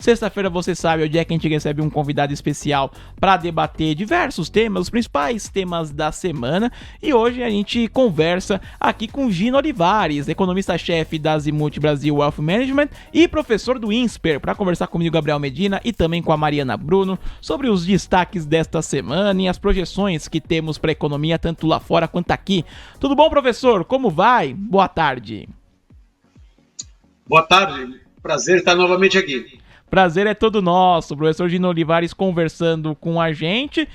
Sexta-feira, você sabe, é o dia que a gente recebe um convidado especial para debater diversos temas, os principais temas da semana. E hoje a gente conversa aqui com Gino Olivares, economista-chefe da Azimuth Brasil Wealth Management e professor do INSPER, para conversar comigo, Gabriel Medina, e também com a Mariana Bruno, sobre os destaques desta semana e as projeções que temos para a economia, tanto lá fora quanto aqui. Tudo bom, professor? Como vai? Boa tarde. Boa tarde, prazer estar novamente aqui. Prazer é todo nosso, o professor Gino Olivares conversando com a gente.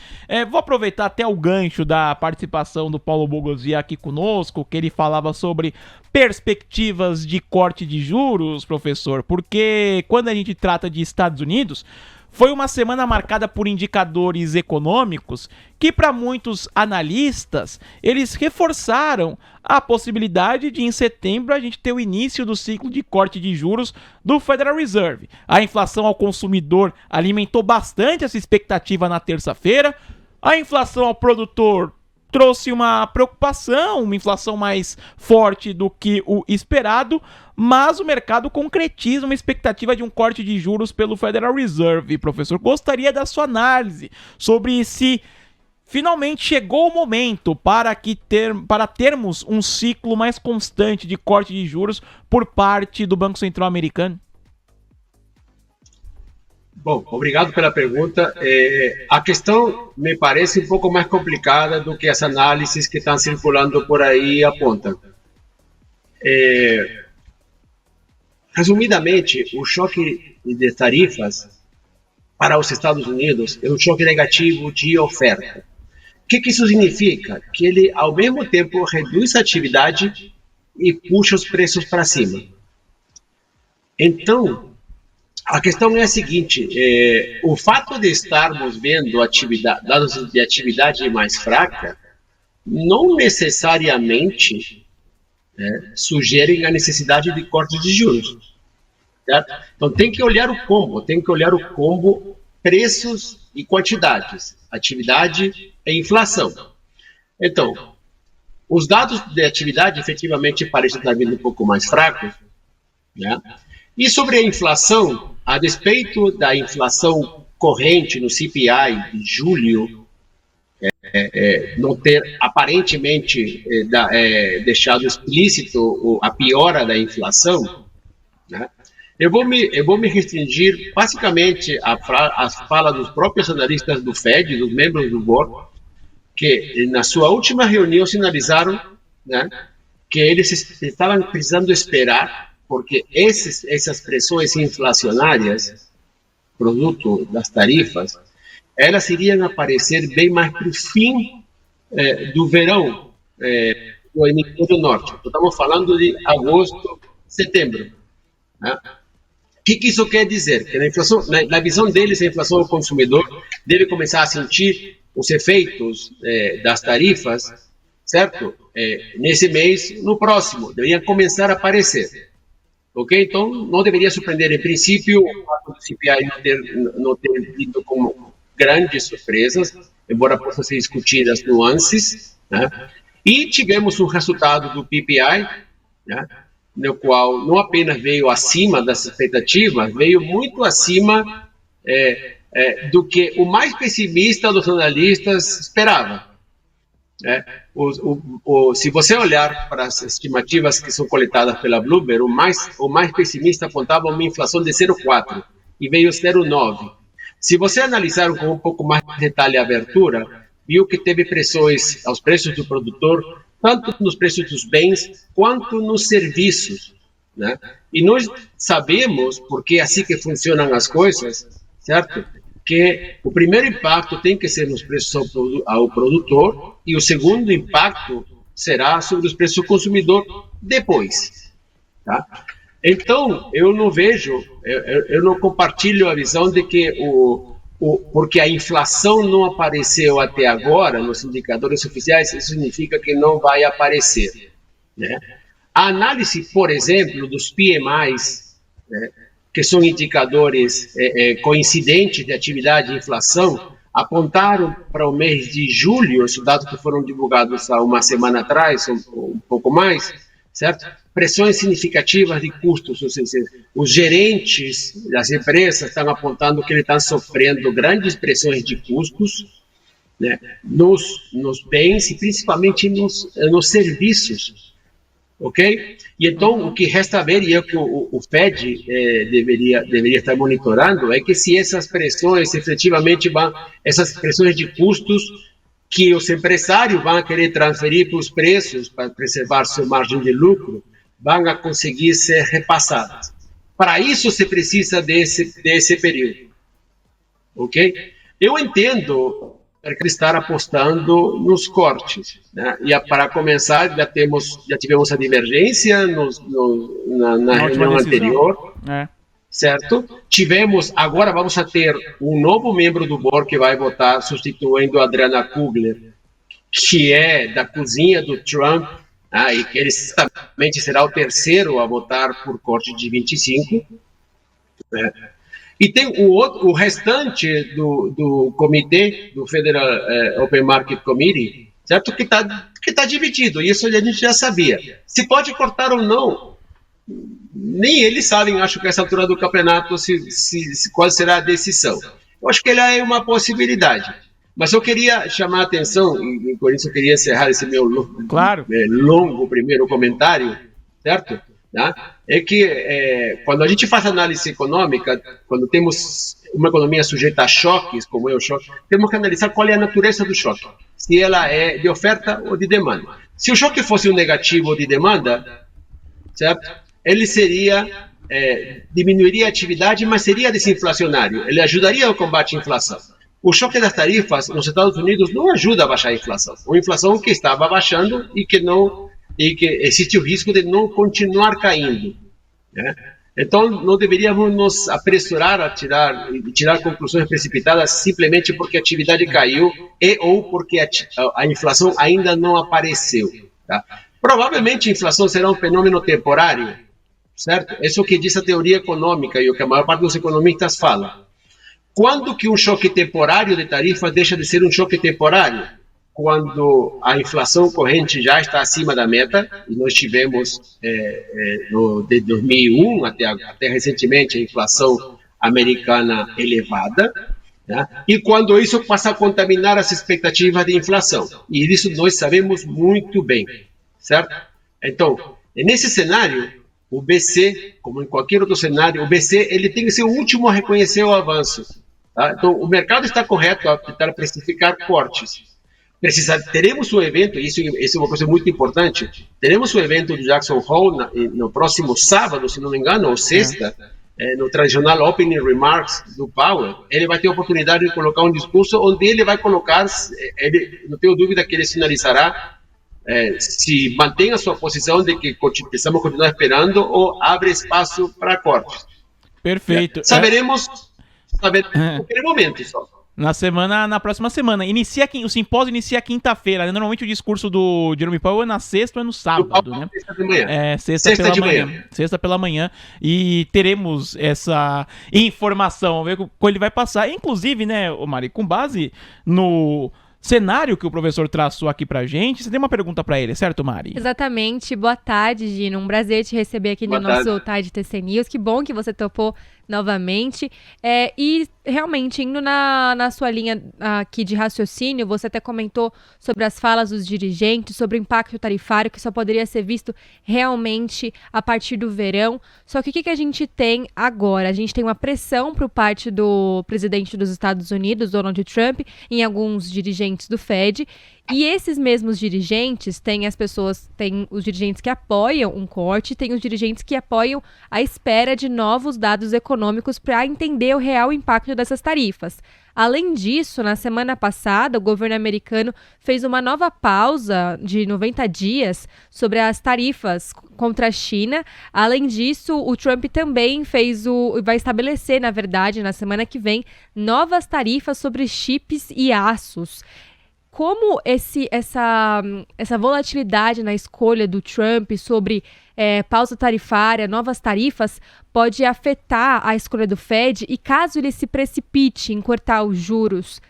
Vou aproveitar até o gancho da participação do Paulo Bogozzi aqui conosco, que ele falava sobre perspectivas de corte de juros, professor, porque quando a gente trata de Estados Unidos, foi uma semana marcada por indicadores econômicos que, para muitos analistas, eles reforçaram a possibilidade de, em setembro, a gente ter o início do ciclo de corte de juros do Federal Reserve. A inflação ao consumidor alimentou bastante essa expectativa na terça-feira. A inflação ao produtor trouxe uma preocupação, uma inflação mais forte do que o esperado, mas o mercado concretiza uma expectativa de um corte de juros pelo Federal Reserve. Professor, gostaria da sua análise sobre se finalmente chegou o momento para termos um ciclo mais constante de corte de juros por parte do Banco Central americano. Bom, obrigado pela pergunta. A questão me parece um pouco mais complicada do que as análises que estão circulando por aí apontam. Resumidamente, o choque de tarifas para os Estados Unidos é um choque negativo de oferta. O que isso significa? Que ele, ao mesmo tempo, reduz a atividade e puxa os preços para cima. Então, a questão é a seguinte: o fato de estarmos vendo dados de atividade mais fraca não necessariamente sugerem a necessidade de corte de juros. Certo? Então tem que olhar o combo preços e quantidades, atividade e inflação. Então, os dados de atividade efetivamente parecem estar vindo um pouco mais fracos, né? E sobre a inflação, a despeito da inflação corrente no CPI de julho não ter aparentemente deixado explícito a piora da inflação, né? Eu vou me restringir basicamente à fala dos próprios analistas do Fed, dos membros do board, que na sua última reunião sinalizaram, né, que eles estavam precisando esperar, porque essas pressões inflacionárias, produto das tarifas, elas iriam aparecer bem mais para o fim do verão do hemisfério norte. Estamos falando de agosto, setembro, né? O que isso quer dizer? Que na visão deles, a inflação ao consumidor deve começar a sentir os efeitos das tarifas, certo? Nesse mês, no próximo, deveriam começar a aparecer. Ok? Então, não deveria surpreender, em princípio, o fato do CPI não ter vindo com grandes surpresas, embora possam ser discutidas nuances, né? E tivemos um resultado do PPI, né, no qual não apenas veio acima das expectativas, veio muito acima do que o mais pessimista dos analistas esperava. Se você olhar para as estimativas que são coletadas pela Bloomberg, o mais pessimista apontava uma inflação de 0,4 e veio 0,9. Se você analisar com um pouco mais de detalhe a abertura, viu que teve pressões aos preços do produtor, tanto nos preços dos bens quanto nos serviços, né? E nós sabemos, porque é assim que funcionam as coisas, certo? Que o primeiro impacto tem que ser nos preços ao produtor e o segundo impacto será sobre os preços ao consumidor depois, tá? Então, eu não compartilho a visão de que porque a inflação não apareceu até agora nos indicadores oficiais, isso significa que não vai aparecer, né? A análise, por exemplo, dos PMIs, né, que são indicadores coincidentes de atividade e inflação, apontaram para o mês de julho, os dados que foram divulgados há uma semana atrás, um pouco mais, certo? pressões significativas de custos, ou seja, os gerentes das empresas estão apontando que eles estão sofrendo grandes pressões de custos, né, nos bens e principalmente nos serviços, ok? E então o que resta ver, e é o que o Fed deveria estar monitorando, é que se essas pressões efetivamente essas pressões de custos que os empresários vão querer transferir para os preços para preservar sua margem de lucro, vão a conseguir ser repassadas. Para isso se precisa desse período, ok? Eu entendo estar apostando nos cortes, né? E para começar, já tivemos a divergência na reunião anterior, certo? Agora vamos a ter um novo membro do board que vai votar, substituindo a Adriana Kugler, que é da cozinha do Trump, e que ele certamente será o terceiro a votar por corte de 25%, né? E tem o restante do comitê, do Federal Open Market Committee, certo? Que tá dividido, isso a gente já sabia. Se pode cortar ou não, nem eles sabem, acho que a essa altura do campeonato, qual será a decisão. Eu acho que ela é uma possibilidade. Mas eu queria chamar a atenção, e por isso eu queria encerrar esse meu longo primeiro comentário, certo? É que quando a gente faz análise econômica, quando temos uma economia sujeita a choques, como é o choque, temos que analisar qual é a natureza do choque, se ela é de oferta ou de demanda. Se o choque fosse um negativo de demanda, certo? Ele diminuiria a atividade, mas seria desinflacionário, ele ajudaria ao combate à inflação. O choque das tarifas nos Estados Unidos não ajuda a baixar a inflação, uma inflação que estava baixando e que existe o risco de não continuar caindo, né? Então, não deveríamos nos apressurar a tirar conclusões precipitadas simplesmente porque a atividade caiu ou porque a inflação ainda não apareceu, tá? Provavelmente a inflação será um fenômeno temporário, certo? Isso é o que diz a teoria econômica e o que a maior parte dos economistas fala. Quando que um choque temporário de tarifa deixa de ser um choque temporário? Quando a inflação corrente já está acima da meta, e nós tivemos de 2001 até recentemente a inflação americana elevada, né? E quando isso passa a contaminar as expectativas de inflação, e isso nós sabemos muito bem, certo? Então, nesse cenário, o BC, como em qualquer outro cenário, o BC ele tem que ser o último a reconhecer o avanço, tá? Então, o mercado está correto a tentar precificar cortes. Teremos um evento, isso é uma coisa muito importante, teremos um evento do Jackson Hole no próximo sábado, se não me engano, ou sexta, no tradicional Opening Remarks do Powell. Ele vai ter a oportunidade de colocar um discurso onde ele vai colocar, não tenho dúvida que ele sinalizará se mantém a sua posição de que precisamos continuar esperando ou abre espaço para cortes. Perfeito. Saberemos naquele momento só. Na próxima semana. O simpósio inicia quinta-feira, né? Normalmente o discurso do Jerome Powell é na sexta ou é no sábado, né? Sexta de manhã. Sexta pela manhã. Sexta pela manhã. E teremos essa informação, vamos ver como ele vai passar. Inclusive, né, Mari, com base no cenário que o professor traçou aqui pra gente, você tem uma pergunta pra ele, certo, Mari? Exatamente. Boa tarde, Gino. Um prazer te receber aqui no nosso Tarde TC News. Que bom que você topou novamente. E realmente, indo na sua linha aqui de raciocínio, você até comentou sobre as falas dos dirigentes, sobre o impacto tarifário, que só poderia ser visto realmente a partir do verão. Só que o que a gente tem agora? A gente tem uma pressão por parte do presidente dos Estados Unidos, Donald Trump, em alguns dirigentes do Fed. E esses mesmos dirigentes, tem os dirigentes que apoiam um corte, tem os dirigentes que apoiam a espera de novos dados econômicos para entender o real impacto dessas tarifas. Além disso, na semana passada, o governo americano fez uma nova pausa de 90 dias sobre as tarifas contra a China. Além disso, o Trump também vai estabelecer, na verdade, na semana que vem, novas tarifas sobre chips e aços. Como essa volatilidade na escolha do Trump sobre pausa tarifária, novas tarifas, pode afetar a escolha do Fed e caso ele se precipite em cortar os juros,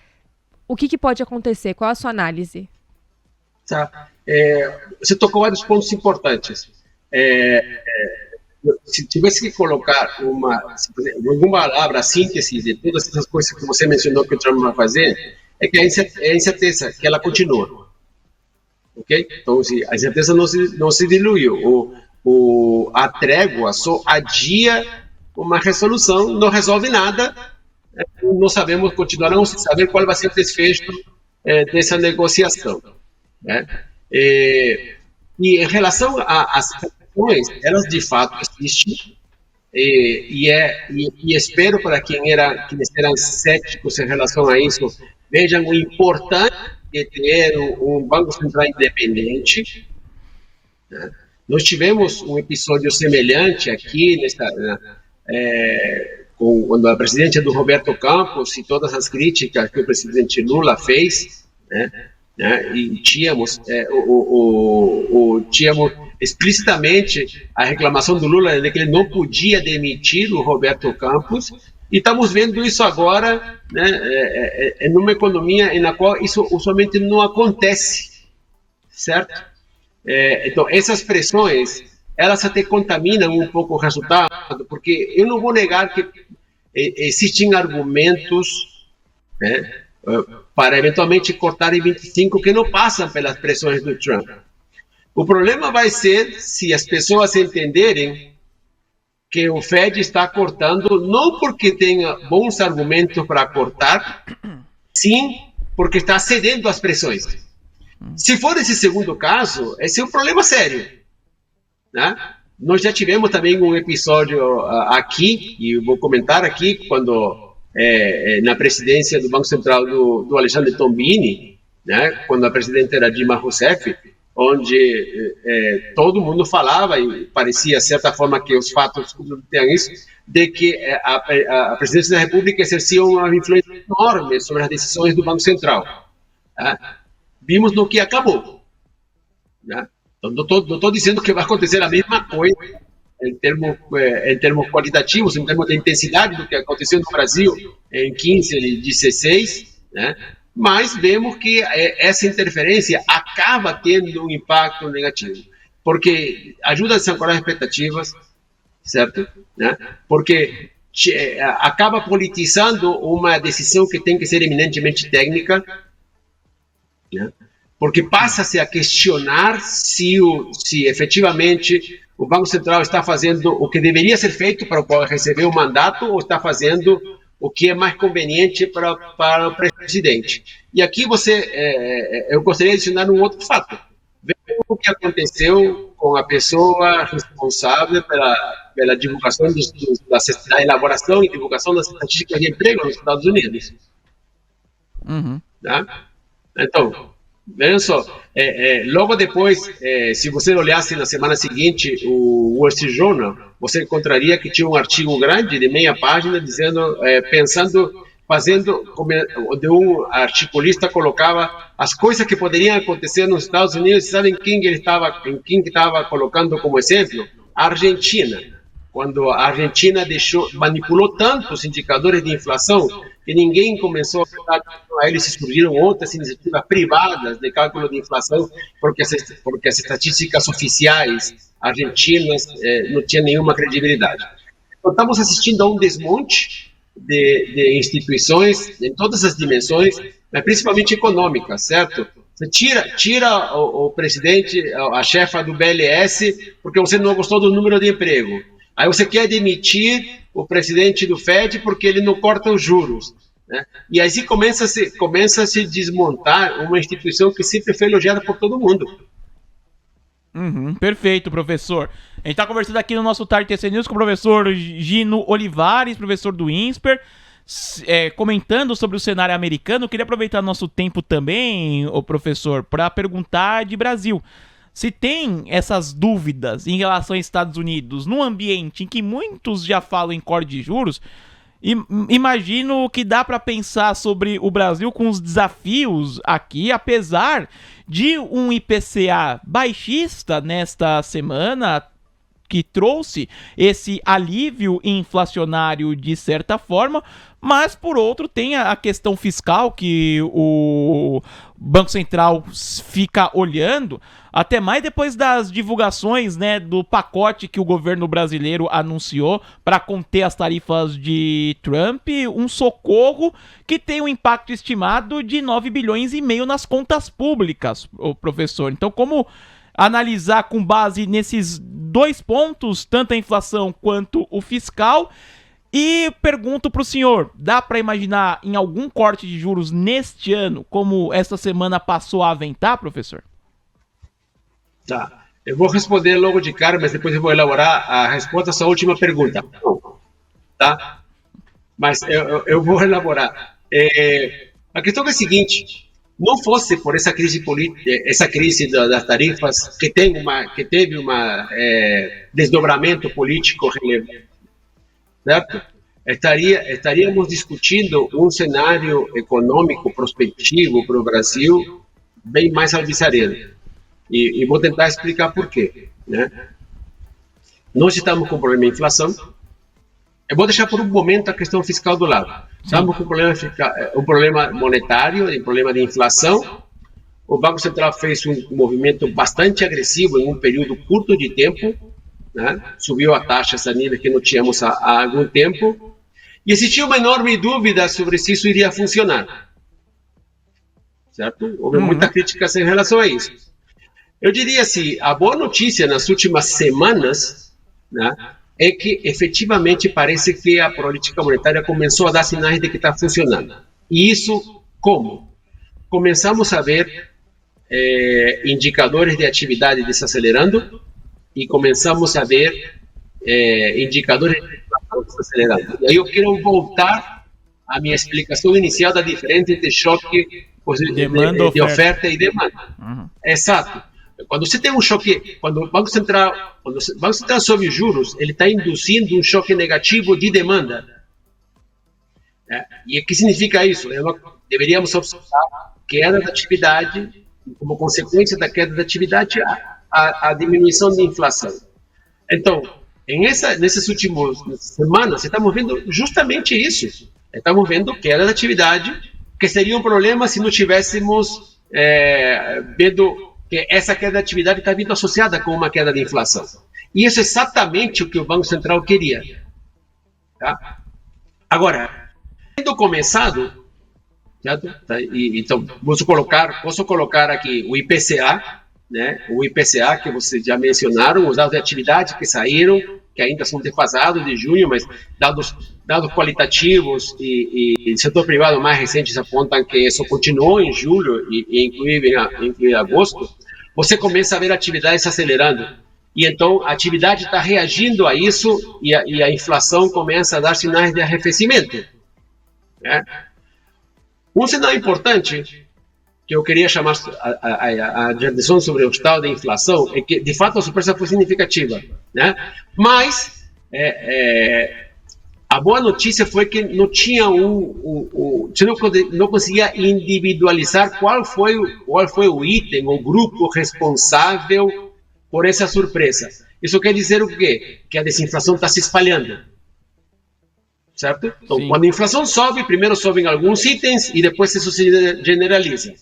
o que pode acontecer? Qual a sua análise? Tá. Você tocou vários pontos importantes. se tivesse que colocar alguma palavra, síntese de todas essas coisas que você mencionou que o Trump vai fazer, é que a incerteza, que ela continua. Ok? Então, a incerteza não se diluiu. A trégua só adia uma resolução, não resolve nada, não sabemos, continuaremos sem saber qual vai ser o desfecho dessa negociação. Né? E em relação às questões, elas de fato existem, e espero para quienes eram céticos em relação a isso, vejam o importante de ter um Banco Central independente. Né? Nós tivemos um episódio semelhante aqui, quando a presidência do Roberto Campos e todas as críticas que o presidente Lula fez, e tínhamos explicitamente a reclamação do Lula de que ele não podia demitir o Roberto Campos, e estamos vendo isso agora, em uma economia na qual isso usualmente não acontece, certo? Então, essas pressões, elas até contaminam um pouco o resultado, porque eu não vou negar que existem argumentos, para eventualmente cortar em 25 que não passam pelas pressões do Trump. O problema vai ser se as pessoas entenderem que o Fed está cortando não porque tenha bons argumentos para cortar, sim porque está cedendo às pressões. Se for esse segundo caso, esse é um problema sério. Né? Nós já tivemos também um episódio aqui, e eu vou comentar aqui, quando na presidência do Banco Central do Alexandre Tombini, né, quando a presidente era Dilma Rousseff, onde todo mundo falava, e parecia, de certa forma, que os fatos têm isso, de que a presidência da República exercia uma influência enorme sobre as decisões do Banco Central. Vimos no que acabou. Né? Então, não estou dizendo que vai acontecer a mesma coisa em termos qualitativos, em termos de intensidade do que aconteceu no Brasil em 15 e 16, né? Mas vemos que essa interferência acaba tendo um impacto negativo, porque ajuda a desancorar expectativas, certo? Né? Porque acaba politizando uma decisão que tem que ser eminentemente técnica, né? Porque passa-se a questionar se efetivamente o Banco Central está fazendo o que deveria ser feito para receber o mandato ou está fazendo o que é mais conveniente para o presidente. E aqui eu gostaria de adicionar um outro fato. Veja o que aconteceu com a pessoa responsável pela divulgação da elaboração e divulgação das estatísticas de emprego nos Estados Unidos. Uhum. Tá? Então, vejam só, logo depois, se você olhasse na semana seguinte o Wall Street Journal, você encontraria que tinha um artigo grande de meia página dizendo, onde um articulista colocava as coisas que poderiam acontecer nos Estados Unidos. Sabem quem estava colocando como exemplo? A Argentina. Quando a Argentina manipulou tanto os indicadores de inflação que ninguém começou a prestar atenção a eles, e surgiram outras iniciativas privadas de cálculo de inflação, porque as estatísticas oficiais argentinas não tinham nenhuma credibilidade. Então, estamos assistindo a um desmonte de instituições em todas as dimensões, mas principalmente econômicas, certo? Você tira o presidente, a chefa do BLS, porque você não gostou do número de emprego. Aí você quer demitir o presidente do Fed porque ele não corta os juros. Né? E aí começa a se desmontar uma instituição que sempre foi elogiada por todo mundo. Uhum, perfeito, professor. A gente está conversando aqui no nosso Tarde TC News com o professor Gino Olivares, professor do INSPER, comentando sobre o cenário americano. Eu queria aproveitar nosso tempo também, professor, para perguntar de Brasil. Se tem essas dúvidas em relação aos Estados Unidos num ambiente em que muitos já falam em corte de juros, imagino que dá para pensar sobre o Brasil com os desafios aqui, apesar de um IPCA baixista nesta semana, que trouxe esse alívio inflacionário de certa forma, mas por outro tem a questão fiscal que o Banco Central fica olhando, até mais depois das divulgações, né, do pacote que o governo brasileiro anunciou para conter as tarifas de Trump, um socorro que tem um impacto estimado de 9 bilhões e meio nas contas públicas, o professor. Então, como analisar com base nesses dois pontos, tanto a inflação quanto o fiscal? E pergunto para o senhor, dá para imaginar em algum corte de juros neste ano, como essa semana passou a aventar, professor? Tá, eu vou responder logo de cara, mas depois eu vou elaborar a resposta à sua última pergunta. Tá? Mas eu vou elaborar. A questão é a seguinte: não fosse por essa crise política, essa crise das tarifas que teve um desdobramento político relevante, certo? Estaríamos discutindo um cenário econômico prospectivo para o Brasil bem mais alvissareiro. E vou tentar explicar por quê, né? Nós estamos com problema de inflação. Eu vou deixar por um momento a questão fiscal do lado. Estamos com um problema monetário, um problema de inflação. O Banco Central fez um movimento bastante agressivo em um período curto de tempo, né? Subiu a taxa a nível que não tínhamos há algum tempo. E existia uma enorme dúvida sobre se isso iria funcionar. Certo? Houve muita crítica em relação a isso. Eu diria assim, a boa notícia nas últimas semanas, né, é que efetivamente parece que a política monetária começou a dar sinais de que está funcionando. E isso como? Começamos a ver indicadores de atividade desacelerando e começamos a ver indicadores de inflação desacelerando. E aí eu quero voltar à minha explicação inicial da diferença entre choque de oferta e demanda. Exato. Quando você tem um choque, quando o Banco Central sobe os juros, ele está induzindo um choque negativo de demanda. E o que significa isso? Deveríamos observar queda da atividade, como consequência da queda da atividade, a diminuição da inflação. Então, nessas últimas semanas, estamos vendo justamente isso. Estamos vendo queda da atividade, que seria um problema se não tivéssemos vendo que essa queda de atividade está vindo associada com uma queda de inflação. E isso é exatamente o que o Banco Central queria. Tá? Agora, tendo começado, certo? Então, posso colocar aqui o IPCA, né? O IPCA que vocês já mencionaram, os dados de atividade que saíram, que ainda são defasados de junho, mas dados qualitativos e setor privado mais recentes apontam que isso continuou em julho e inclusive em agosto. Você começa a ver a atividade se acelerando. E então a atividade está reagindo a isso e a inflação começa a dar sinais de arrefecimento. Né? Um sinal importante que eu queria chamar a atenção sobre o estado de inflação é que, de fato, a surpresa foi significativa. Né? Mas a boa notícia foi que não tinha você não conseguia individualizar qual foi o item, o grupo responsável por essa surpresa. Isso quer dizer o quê? Que a desinflação está se espalhando. Certo? Então, sim, quando a inflação sobe, primeiro sobem alguns itens e depois isso se generaliza.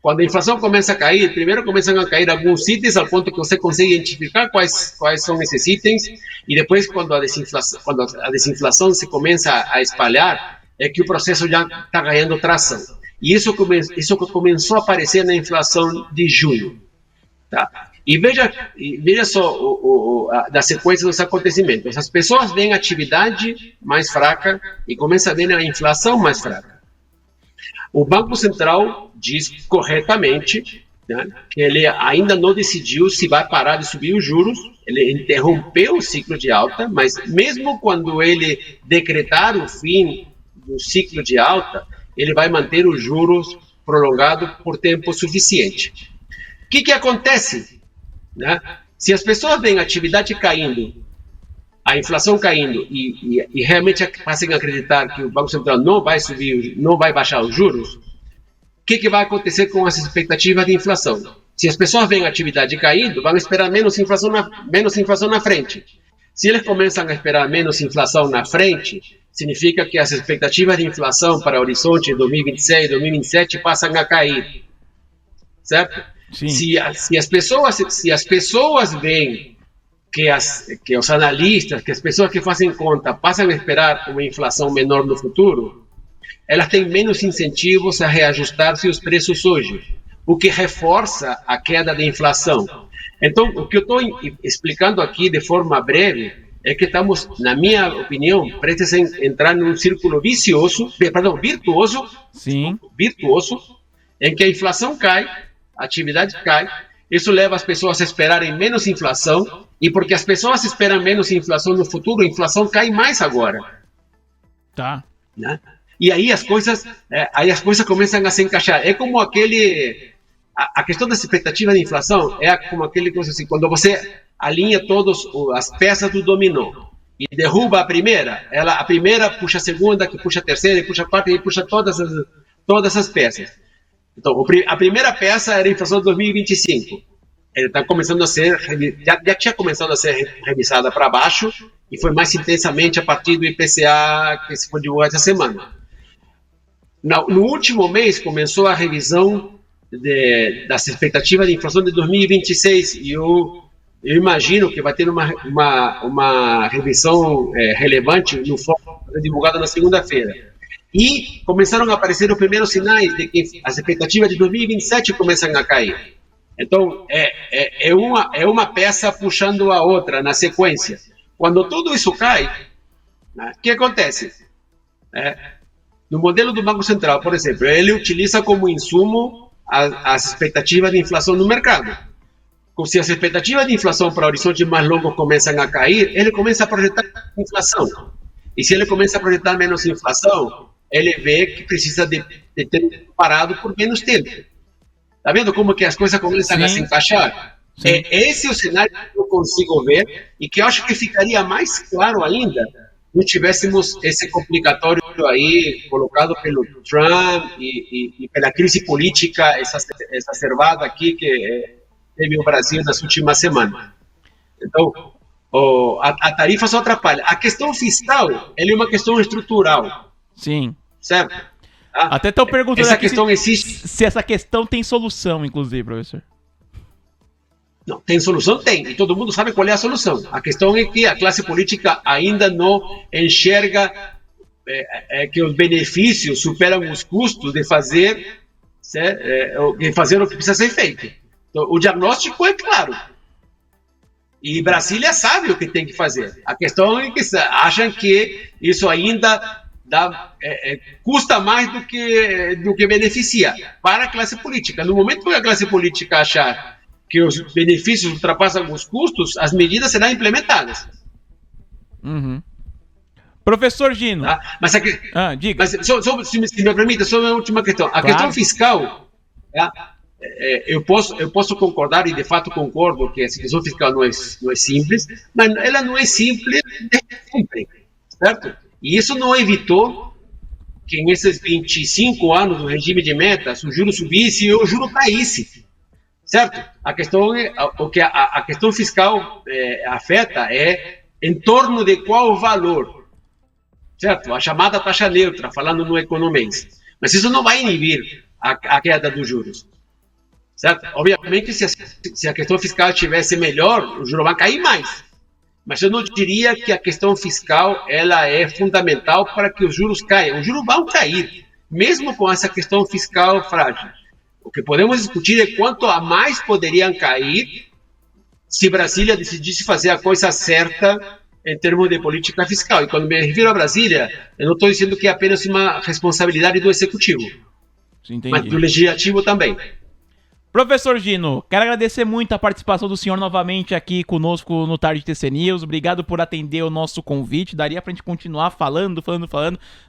Quando a inflação começa a cair, primeiro começam a cair alguns itens ao ponto que você consegue identificar quais são esses itens, e depois quando a desinflação se começa a espalhar, é que o processo já está ganhando tração. E isso começou a aparecer na inflação de junho. Tá? E veja só da sequência dos acontecimentos. As pessoas veem a atividade mais fraca e começam a ver a inflação mais fraca. O Banco Central diz corretamente, né, que ele ainda não decidiu se vai parar de subir os juros. Ele interrompeu o ciclo de alta, mas mesmo quando ele decretar o fim do ciclo de alta, ele vai manter os juros prolongados por tempo suficiente. O que acontece? Né? Se as pessoas veem a atividade caindo, a inflação caindo e realmente passam a acreditar que o Banco Central não vai baixar os juros, o que vai acontecer com essa expectativa de inflação? Se as pessoas veem a atividade caindo, vão esperar menos inflação na frente. Se eles começam a esperar menos inflação na frente, significa que as expectativas de inflação para o horizonte 2026, 2027 passam a cair. Certo? Sim. Se as pessoas veem que os analistas, que as pessoas que fazem conta passam a esperar uma inflação menor no futuro, elas têm menos incentivos a reajustar seus preços hoje, o que reforça a queda da inflação. Então, o que eu estou explicando aqui de forma breve é que estamos, na minha opinião, prestes a entrar num círculo virtuoso, Sim. em que a inflação cai, a atividade cai, isso leva as pessoas a esperarem menos inflação, e porque as pessoas esperam menos inflação no futuro, a inflação cai mais agora. Tá. Né? E aí as coisas começam a se encaixar. É como a questão da expectativa de inflação é como aquele coisa assim, quando você alinha todas as peças do dominó e derruba a primeira puxa a segunda, que puxa a terceira, e puxa a quarta, e puxa todas as peças. Então, a primeira peça era a inflação de 2025. Ele está começando a ser, já tinha começado a ser revisada para baixo, e foi mais intensamente a partir do IPCA que se foi divulgado essa semana. No último mês começou a revisão das expectativas de inflação de 2026, e eu imagino que vai ter uma revisão relevante no fórum divulgado na segunda-feira. E começaram a aparecer os primeiros sinais de que as expectativas de 2027 começam a cair. Então, é uma peça puxando a outra na sequência. Quando tudo isso cai, né, o que acontece? No modelo do Banco Central, por exemplo, ele utiliza como insumo as expectativas de inflação no mercado. Se as expectativas de inflação para horizontes mais longos começam a cair, ele começa a projetar inflação. E se ele começa a projetar menos inflação, ele vê que precisa de ter parado por menos tempo. Está vendo como que as coisas começam a se encaixar? Esse é o cenário que eu consigo ver e que eu acho que ficaria mais claro ainda se não tivéssemos esse complicatório aí colocado pelo Trump e pela crise política exacerbada aqui que teve o Brasil nas últimas semanas. Então, a tarifa só atrapalha. A questão fiscal é uma questão estrutural. Sim. Certo? Até estão perguntando essa aqui questão existe. Se essa questão tem solução, inclusive, professor. Não, tem solução? Tem. E todo mundo sabe qual é a solução. A questão é que a classe política ainda não enxerga que os benefícios superam os custos de fazer o que precisa ser feito. Então, o diagnóstico é claro. E Brasília sabe o que tem que fazer. A questão é que acham que isso ainda custa mais do que beneficia para a classe política. No momento que a classe política achar que os benefícios ultrapassam os custos, as medidas serão implementadas. Uhum. Professor Gino. Tá? Diga. Mas se me permite, só uma última questão. A questão fiscal, eu posso concordar, e de fato concordo, que a situação fiscal não é simples, mas ela não é simples sempre, certo? E isso não evitou que nesses 25 anos do regime de metas o juro subisse e o juro caísse. Certo? A questão o que a questão fiscal afeta é em torno de qual valor, certo? A chamada taxa neutra, falando no economês. Mas isso não vai inibir a queda dos juros, certo? Obviamente, se a questão fiscal estivesse melhor, o juro vai cair mais. Mas eu não diria que a questão fiscal ela é fundamental para que os juros caiam. Os juros vão cair, mesmo com essa questão fiscal frágil. O que podemos discutir é quanto a mais poderiam cair se Brasília decidisse fazer a coisa certa em termos de política fiscal. E quando me refiro a Brasília, eu não estou dizendo que é apenas uma responsabilidade do Executivo, mas do Legislativo também. Professor Gino, quero agradecer muito a participação do senhor novamente aqui conosco no Tarde TC News. Obrigado por atender o nosso convite. Daria pra gente continuar falando,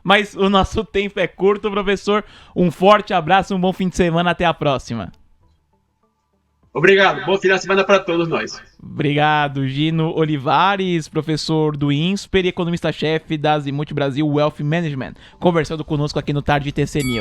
mas o nosso tempo é curto, professor. Um forte abraço, um bom fim de semana, até a próxima. Obrigado, bom final de semana para todos nós. Obrigado, Gino Olivares, professor do INSPER e economista-chefe da Azimuth Brasil Wealth Management, conversando conosco aqui no Tarde TC News.